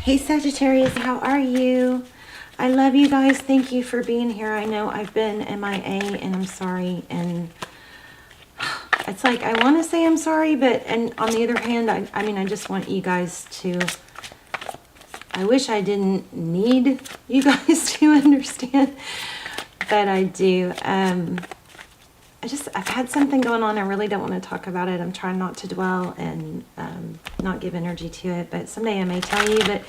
Hey Sagittarius, how are you? I love you guys. Thank you for being here. I know I've been MIA and I'm sorry. And it's like, I want to say I'm sorry, but and on the other hand, I mean, I just want you guys to, I wish I didn't need you guys to understand, but I do. I've had something going on. I really don't want to talk about it. I'm trying not to dwell and not give energy to it, but someday I may tell you. But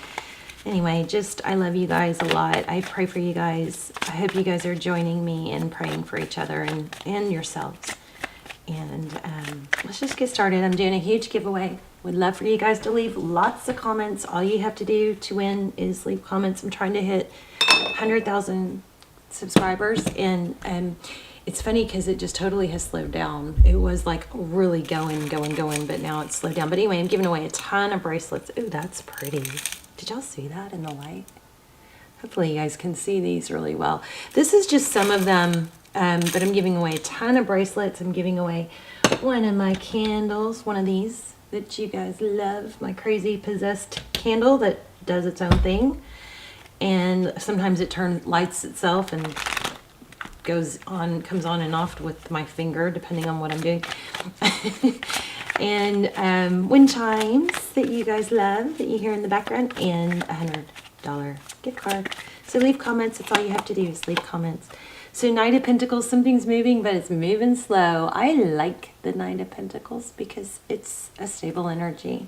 anyway, I love you guys a lot. I pray for you guys. I hope you guys are joining me in praying for each other and yourselves. And let's just get started. I'm doing a huge giveaway. Would love for you guys to leave lots of comments. All you have to do to win is leave comments. I'm trying to hit 100,000 subscribers, and it's funny because it just totally has slowed down. It was like really going, but now it's slowed down. But anyway, I'm giving away a ton of bracelets. Ooh, that's pretty. Did y'all see that in the light? Hopefully you guys can see these really well. This is just some of them, but I'm giving away a ton of bracelets. I'm giving away one of my candles, one of these that you guys love, my crazy possessed candle that does its own thing. And sometimes it lights itself and comes on and off with my finger, depending on what I'm doing. And wind chimes that you guys love, that you hear in the background, and $100 gift card. So leave comments. That's all you have to do is leave comments. So Knight of Pentacles, something's moving, but it's moving slow. I like the Knight of Pentacles because it's a stable energy.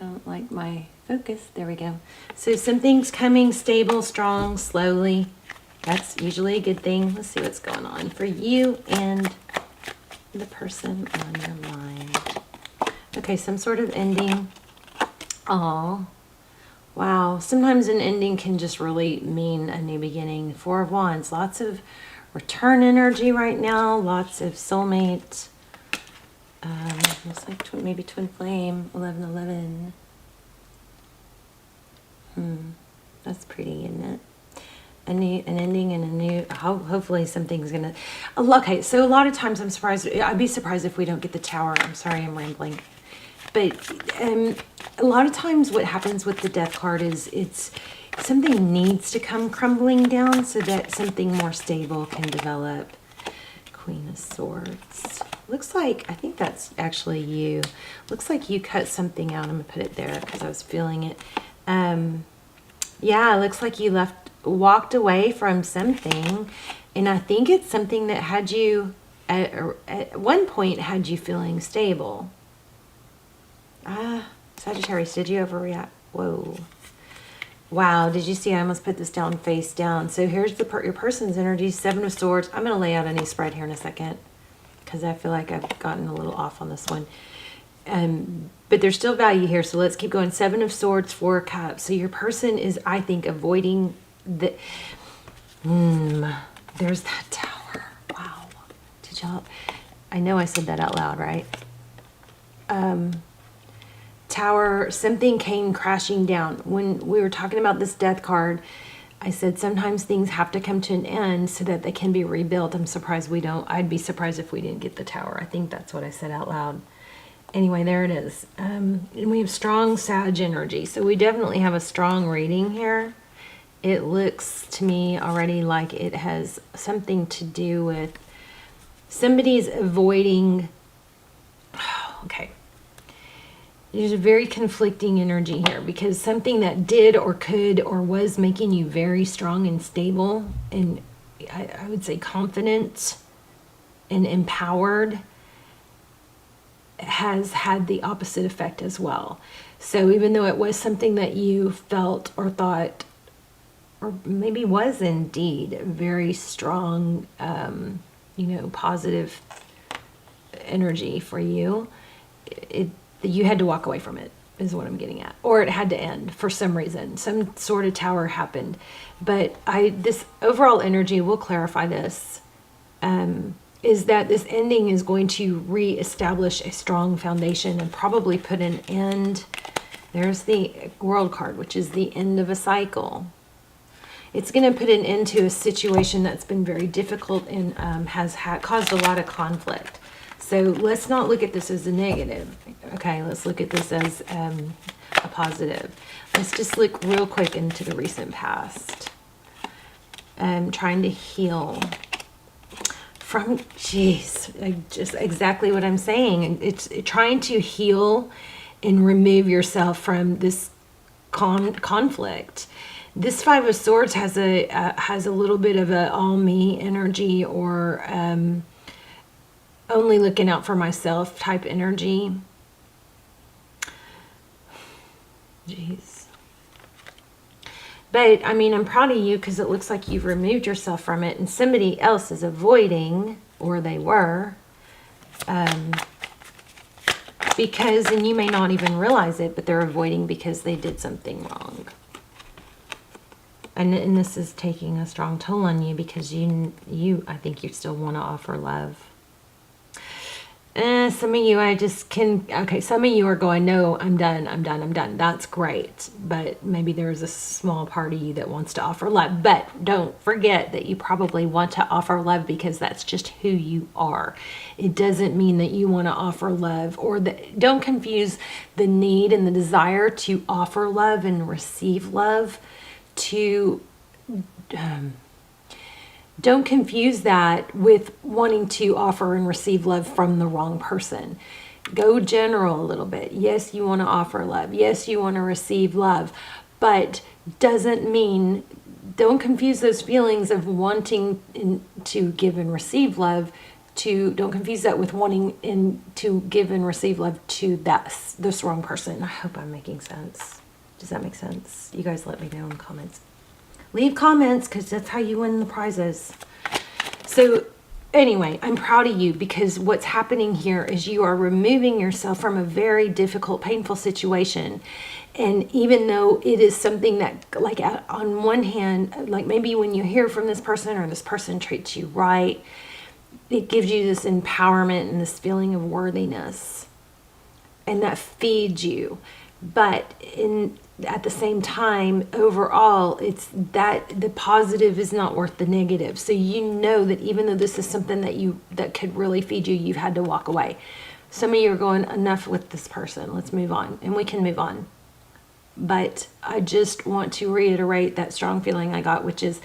I don't like my focus. There we go. So something's coming stable, strong, slowly. That's usually a good thing. Let's see what's going on for you and the person on your mind. Okay, some sort of ending. Oh, wow. Sometimes an ending can just really mean a new beginning. Four of Wands. Lots of return energy right now. Lots of soulmate. Looks like maybe twin flame, 1111. That's pretty, isn't it? An ending and a new, hopefully something's gonna, okay, so a lot of times I'm surprised, I'd be surprised if we don't get the Tower. I'm sorry, I'm rambling. But a lot of times what happens with the Death card is something needs to come crumbling down so that something more stable can develop. Queen of Swords. Looks like, I think that's actually you. Looks like you cut something out. I'm going to put it there because I was feeling it. Yeah, it looks like you walked away from something. And I think it's something that had you, at one point, had you feeling stable. Sagittarius, did you overreact? Whoa. Wow, did you see? I almost put this down face down. So here's your person's energy, Seven of Swords. I'm going to lay out a new spread here in a second because I feel like I've gotten a little off on this one. But there's still value here, so let's keep going. Seven of Swords, Four of Cups. So your person is, I think, avoiding the... there's that Tower. Wow. Did y'all... I know I said that out loud, right? Tower, something came crashing down. When we were talking about this Death card, I said sometimes things have to come to an end so that they can be rebuilt. I'm surprised we don't. I'd be surprised if we didn't get the Tower. I think that's what I said out loud. Anyway, there it is. And we have strong Sag energy. So we definitely have a strong reading here. It looks to me already like it has something to do with somebody's avoiding... Okay. There's a very conflicting energy here because something that did or could or was making you very strong and stable and I would say confident and empowered has had the opposite effect as well. So even though it was something that you felt or thought or maybe was indeed very strong, positive energy for you, you had to walk away from it, is what I'm getting at. Or it had to end for some reason. Some sort of Tower happened. But this overall energy, we'll clarify this, is that this ending is going to reestablish a strong foundation and probably put an end. There's the World card, which is the end of a cycle. It's going to put an end to a situation that's been very difficult and has caused a lot of conflict. So let's not look at this as a negative. Okay, let's look at this as a positive. Let's just look real quick into the recent past. Trying to heal from, just exactly what I'm saying. It's trying to heal and remove yourself from this conflict. This Five of Swords has a little bit of a all me energy, or only looking out for myself type energy. Jeez. But I mean, I'm proud of you because it looks like you've removed yourself from it, and somebody else is avoiding, or they were, because, and you may not even realize it, but they're avoiding because they did something wrong. And this is taking a strong toll on you because I think you still want to offer love. Some of you, some of you are going, no, I'm done. That's great. But maybe there's a small part of you that wants to offer love. But don't forget that you probably want to offer love because that's just who you are. It doesn't mean that you want to offer love, or that, don't confuse the need and the desire to offer love and receive love to... don't confuse that with wanting to offer and receive love from the wrong person. Go general a little bit. Yes, you want to offer love. Yes, you want to receive love. But doesn't mean, don't confuse those feelings of wanting to give and receive love don't confuse that with wanting to give and receive love to this wrong person. I hope I'm making sense. Does that make sense? You guys let me know in the comments. Leave comments, because that's how you win the prizes. So anyway, I'm proud of you because what's happening here is you are removing yourself from a very difficult, painful situation. And even though it is something that, like, on one hand, like maybe when you hear from this person or this person treats you right, it gives you this empowerment and this feeling of worthiness. And that feeds you. But at the same time, overall, it's that the positive is not worth the negative. So you know that even though this is something that could really feed you, you've had to walk away. Some of you are going, enough with this person. Let's move on. And we can move on. But I just want to reiterate that strong feeling I got, which is,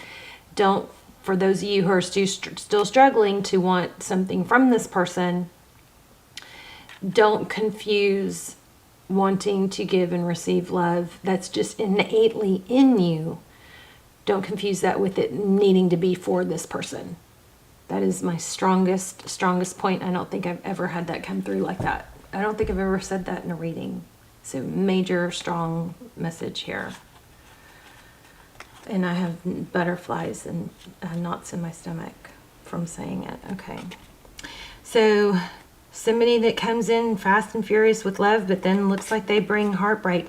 for those of you who are still struggling to want something from this person, don't confuse wanting to give and receive love. That's just innately in you. Don't confuse that with it needing to be for this person. That is my strongest point. I don't think I've ever had that come through like that. I don't think I've ever said that in a reading. So major, strong message here. And I have butterflies and knots in my stomach from saying it. Okay. So somebody that comes in fast and furious with love, but then looks like they bring heartbreak.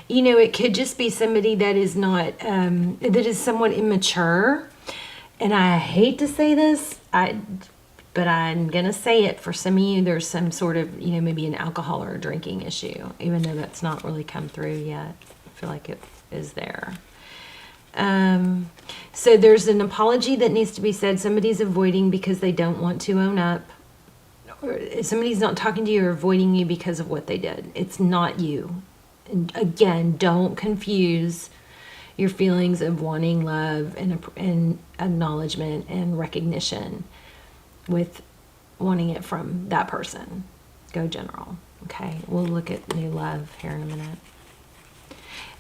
You know, it could just be somebody that is not, that is somewhat immature. And I hate to say this, but I'm going to say it. For some of you, there's some sort of, maybe an alcohol or a drinking issue, even though that's not really come through yet. I feel like it is there. So there's an apology that needs to be said. Somebody's avoiding because they don't want to own up. Somebody's not talking to you or avoiding you because of what they did. It's not you. And again, don't confuse your feelings of wanting love and acknowledgement and recognition with wanting it from that person. Go general. Okay, we'll look at new love here in a minute.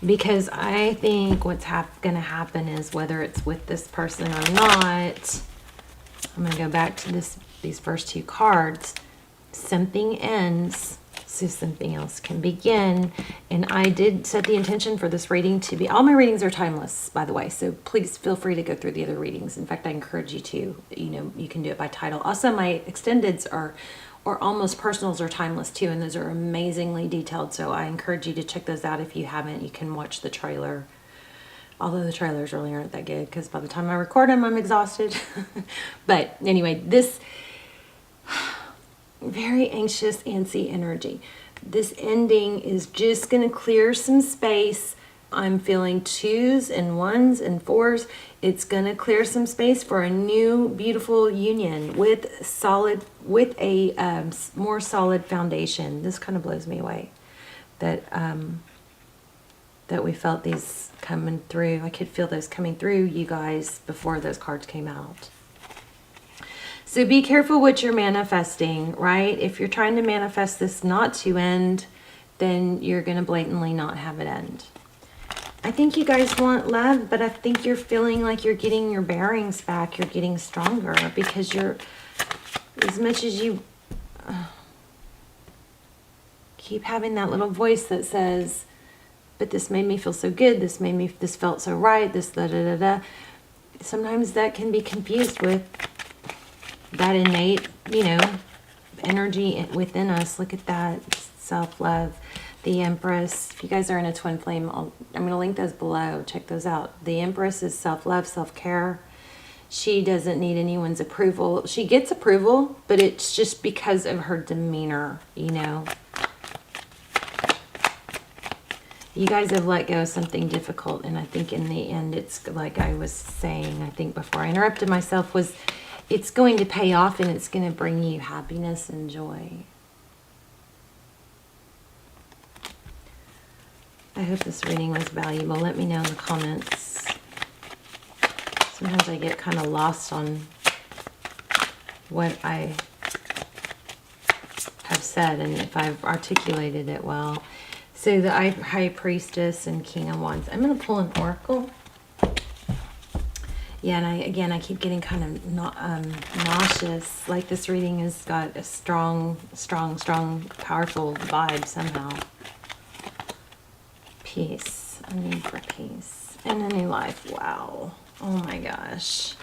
Because I think what's going to happen is, whether it's with this person or not, I'm going to go back to these first two cards. Something ends, so something else can begin. And I did set the intention for this reading to be, all my readings are timeless, by the way, so please feel free to go through the other readings. In fact, I encourage you to. You can do it by title. Also, my extendeds or almost personals are timeless too, and those are amazingly detailed, so I encourage you to check those out. If you haven't, you can watch the trailer, although the trailers really aren't that good because by the time I record them, I'm exhausted. But anyway, this very anxious, antsy energy. This ending is just going to clear some space I'm feeling 2s and 1s and 4s. It's going to clear some space for a new, beautiful union with a more solid foundation. This kind of blows me away that that we felt these coming through. I could feel those coming through, you guys, before those cards came out. So be careful what you're manifesting, right? If you're trying to manifest this not to end, then you're going to blatantly not have it end. I think you guys want love, but I think you're feeling like you're getting your bearings back. You're getting stronger because you're, as much as you keep having that little voice that says, but this made me feel so good. This felt so right. This da da da da. Sometimes that can be confused with that innate, energy within us. Look at that. Self-love. The Empress. If you guys are in a twin flame, I'm going to link those below. Check those out. The Empress is self-love, self-care. She doesn't need anyone's approval. She gets approval, but it's just because of her demeanor, You guys have let go of something difficult, and I think in the end, it's like I was saying, I think before I interrupted myself, was it's going to pay off and it's going to bring you happiness and joy. I hope this reading was valuable. Let me know in the comments. Sometimes I get kind of lost on what I have said and if I've articulated it well. So the High Priestess and King of Wands. I'm going to pull an oracle. Yeah, and I keep getting kind of nauseous. Like this reading has got a strong, powerful vibe somehow. Peace. A need for peace. And a new life. Wow. Oh my gosh.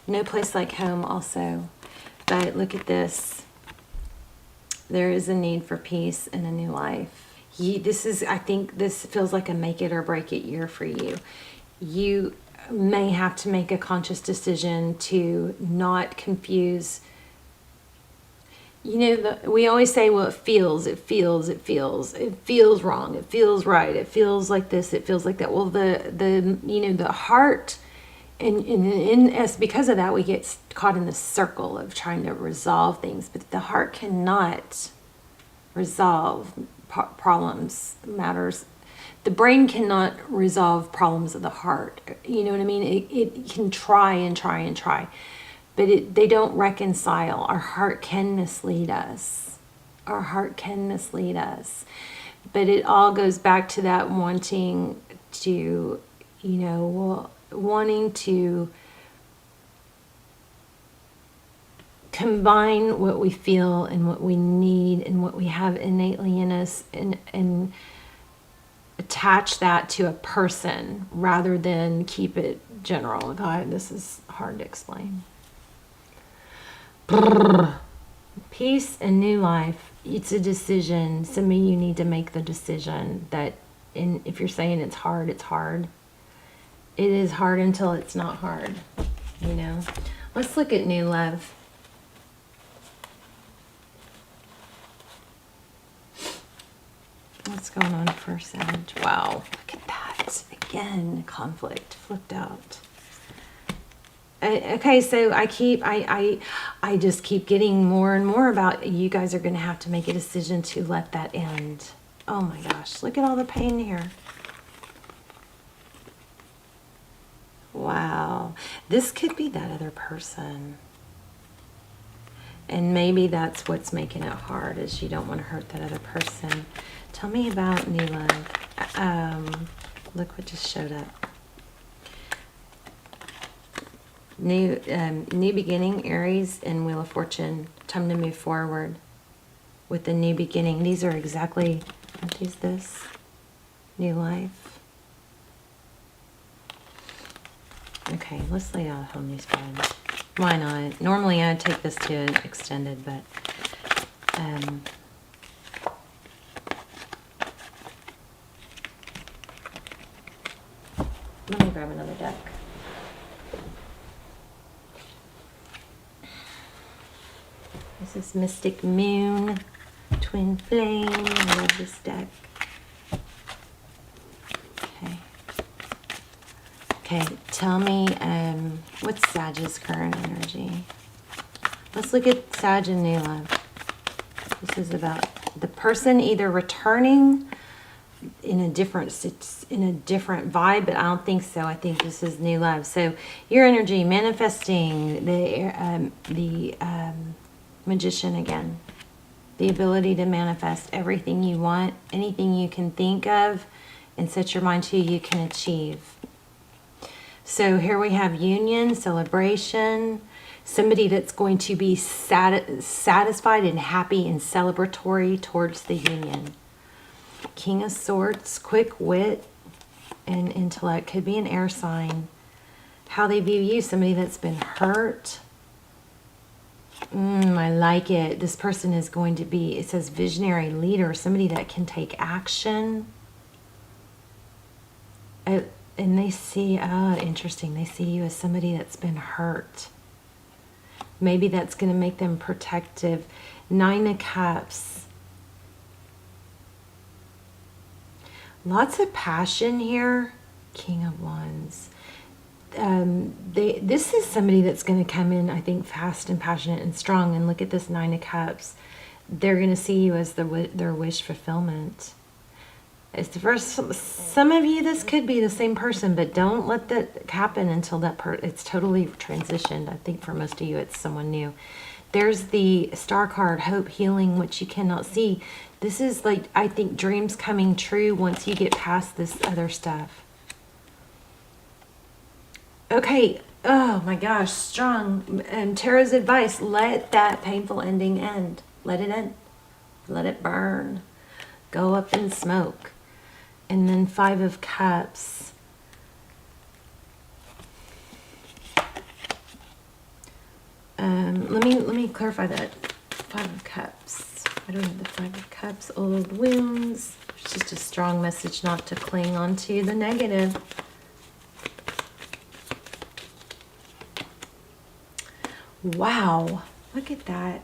No place like home also. But look at this. There is a need for peace and a new life. I think this feels like a make it or break it year for you. You may have to make a conscious decision to not confuse. We always say, well, it feels wrong, it feels right, it feels like this, it feels like that. Well, the heart, and us, because of that, we get caught in the circle of trying to resolve things, but the heart cannot resolve problems, matters. The brain cannot resolve problems of the heart. You know what I mean? It can try and try and try, but they don't reconcile. Our heart can mislead us. Our heart can mislead us. But it all goes back to that wanting to, wanting to combine what we feel and what we need and what we have innately in us and attach that to a person rather than keep it general. God, this is hard to explain. Peace and new life. It's a decision. Some of you need to make the decision that, if you're saying it's hard, it's hard. It is hard until it's not hard, Let's look at new love. What's going on for Sag? Wow, look at that. Again, conflict flipped out. Okay, so I just keep getting more and more about you guys are going to have to make a decision to let that end. Oh my gosh, look at all the pain here. Wow, this could be that other person. And maybe that's what's making it hard, is you don't want to hurt that other person. Tell me about new love. Look what just showed up. New beginning, Aries and Wheel of Fortune. Time to move forward with the new beginning. These are exactly, what is this? New life. Okay, let's lay out a whole new spread. Why not? Normally I'd take this to an extended, but let me grab another deck. This is Mystic Moon, Twin Flame. I love this deck. Okay. Okay, tell me, what's Sag's current energy? Let's look at Sag and new love. This is about the person either returning in a different vibe, but I don't think so. I think this is new love. So your energy manifesting the Magician again. The ability to manifest everything you want, anything you can think of and set your mind to, you can achieve. So here we have union, celebration, somebody that's going to be satisfied and happy and celebratory towards the union. King of Swords, quick wit and intellect. Could be an air sign. How they view you, somebody that's been hurt. I like it. This person is going to be, it says visionary leader, somebody that can take action. And they see, interesting, they see you as somebody that's been hurt. Maybe that's going to make them protective. 9 of Cups. Lots of passion here. King of Wands. This is somebody that's going to come in, I think, fast and passionate and strong. And look at this 9 of Cups. They're going to see you as their wish fulfillment. It's the first. Some of you, this could be the same person, but don't let that happen until it's totally transitioned. I think for most of you, it's someone new. There's the Star card, hope, healing, which you cannot see. This is like, I think, dreams coming true once you get past this other stuff. Okay. Oh my gosh, strong. And Tara's advice: let that painful ending end. Let it end. Let it burn. Go up in smoke. And then 5 of Cups. Let me clarify that. 5 of Cups. I don't have the 5 of Cups. Old wounds. It's just a strong message not to cling on to the negative. Wow. Look at that.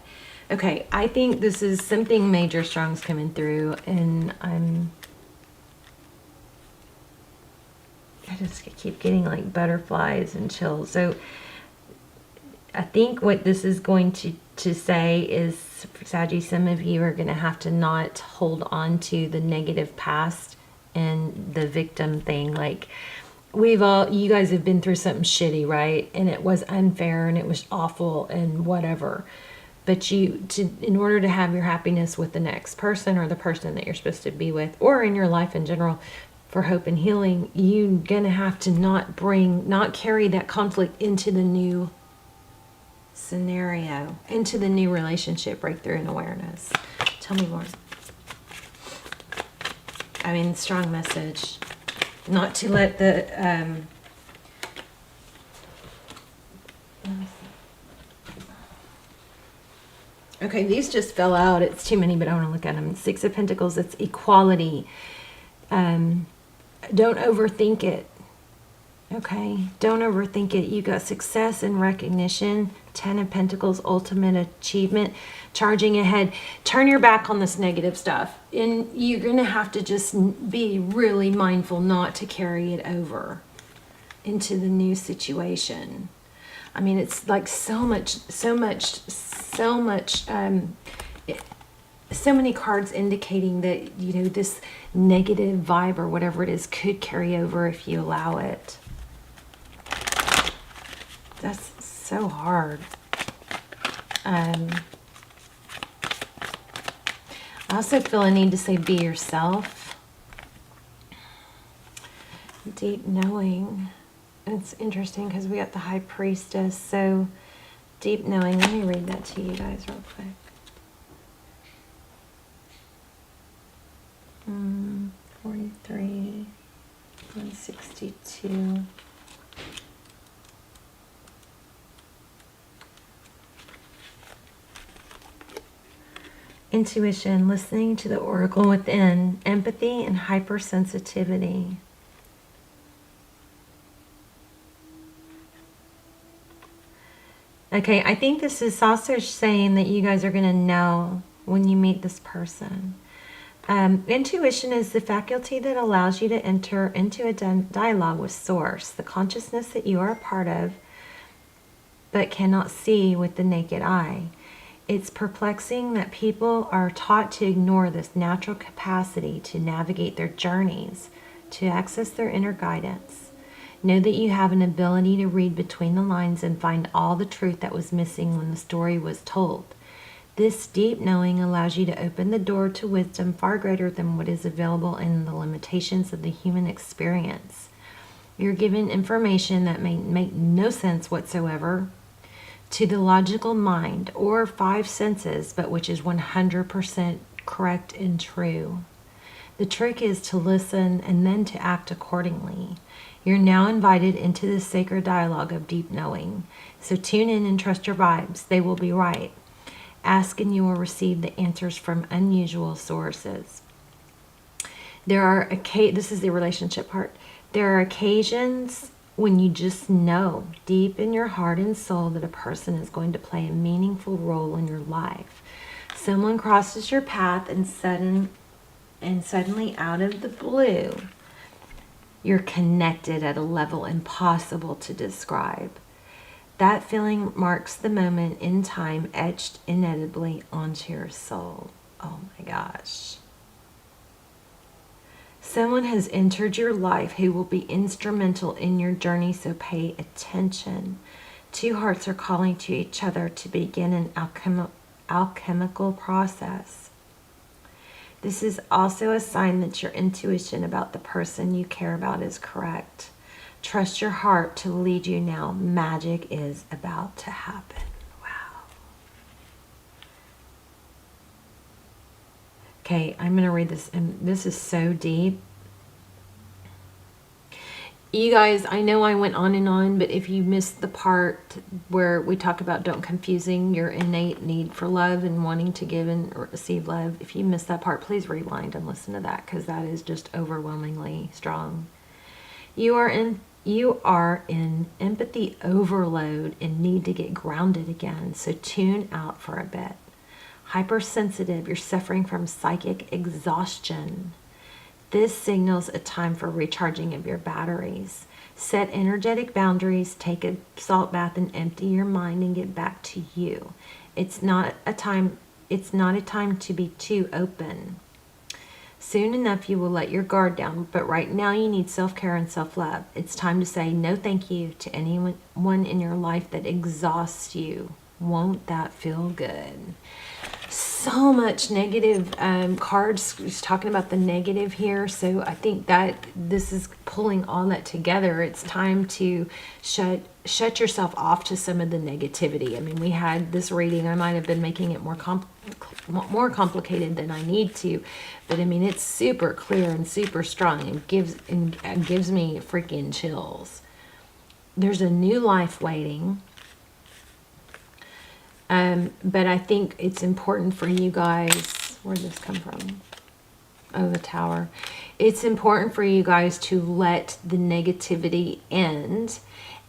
Okay, I think this is something major strong's coming through, and I just keep getting like butterflies and chills. So I think what this is going to say is, Saggy, some of you are going to have to not hold on to the negative past and the victim thing. Like, you guys have been through something shitty, right? And it was unfair and it was awful and whatever. But in order to have your happiness with the next person or the person that you're supposed to be with, or in your life in general, for hope and healing, you're gonna have to not carry that conflict into the new scenario, into the new relationship, breakthrough and awareness. Tell me more. I mean, strong message. Not to let the let me see. Okay, these just fell out. It's too many, but I want to look at them. 6 of Pentacles, it's equality. Don't overthink it. Okay, don't overthink it. You got success and recognition. 10 of Pentacles, ultimate achievement. Charging ahead. Turn your back on this negative stuff. And you're going to have to just be really mindful not to carry it over into the new situation. I mean, it's like so many cards indicating that, you know, this negative vibe or whatever it is could carry over if you allow it. That's so hard. I also feel a need to say be yourself. Deep knowing. It's interesting because we got the High Priestess. So deep knowing. Let me read that to you guys real quick. 43, 162. Intuition, listening to the oracle within, empathy and hypersensitivity. Okay, I think this is also saying that you guys are going to know when you meet this person. Intuition is the faculty that allows you to enter into a dialogue with Source, the consciousness that you are a part of, but cannot see with the naked eye. It's perplexing that people are taught to ignore this natural capacity to navigate their journeys, to access their inner guidance. Know that you have an ability to read between the lines and find all the truth that was missing when the story was told. This deep knowing allows you to open the door to wisdom far greater than what is available in the limitations of the human experience. You're given information that may make no sense whatsoever to the logical mind or five senses, but which is 100% correct and true. The trick is to listen and then to act accordingly. You're now invited into the sacred dialogue of deep knowing. So tune in and trust your vibes. They will be right. Ask and you will receive the answers from unusual sources. This is the relationship part. There are occasions when you just know deep in your heart and soul that a person is going to play a meaningful role in your life. Someone crosses your path and suddenly out of the blue, you're connected at a level impossible to describe. That feeling marks the moment in time etched inevitably onto your soul. Oh my gosh. Someone has entered your life who will be instrumental in your journey, so pay attention. Two hearts are calling to each other to begin an alchemical process. This is also a sign that your intuition about the person you care about is correct. Trust your heart to lead you now. Magic is about to happen. Wow. Okay, I'm going to read this, and this is so deep. You guys, I know I went on and on, but if you missed the part where we talk about don't confusing your innate need for love and wanting to give and receive love, if you missed that part, please rewind and listen to that, because that is just overwhelmingly strong. You are in empathy overload and need to get grounded again, so tune out for a bit. Hypersensitive, you're suffering from psychic exhaustion. This signals a time for recharging of your batteries. Set energetic boundaries, take a salt bath and empty your mind and get back to you. It's not a time to be too open. Soon enough you will let your guard down, but right now you need self-care and self-love. It's time to say no thank you to anyone in your life that exhausts you. Won't that feel good? So much negative cards. He's talking about the negative here, so I think that this is pulling all that together. It's time to shut yourself off to some of the negativity. I mean, we had this reading. I might have been making it more complicated than I need to, but I mean, it's super clear and super strong and gives me freaking chills. There's a new life waiting. But I think it's important for you guys. Where did this come from? Oh, the Tower. It's important for you guys to let the negativity end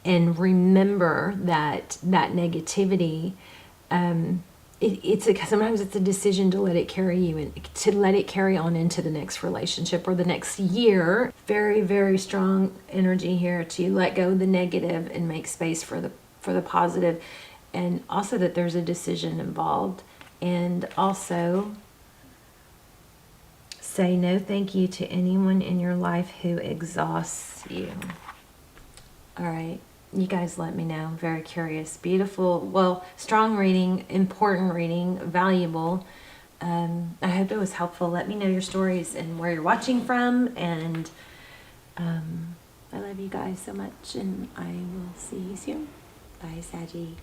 and remember that negativity, sometimes it's a decision to let it carry you and to let it carry on into the next relationship or the next year. Very, very strong energy here to let go of the negative and make space for the positive. And also that there's a decision involved. And also say no thank you to anyone in your life who exhausts you. All right. You guys let me know. I'm very curious. Beautiful. Well, strong reading, important reading, valuable. I hope it was helpful. Let me know your stories and where you're watching from. And I love you guys so much. And I will see you soon. Bye, Saggy.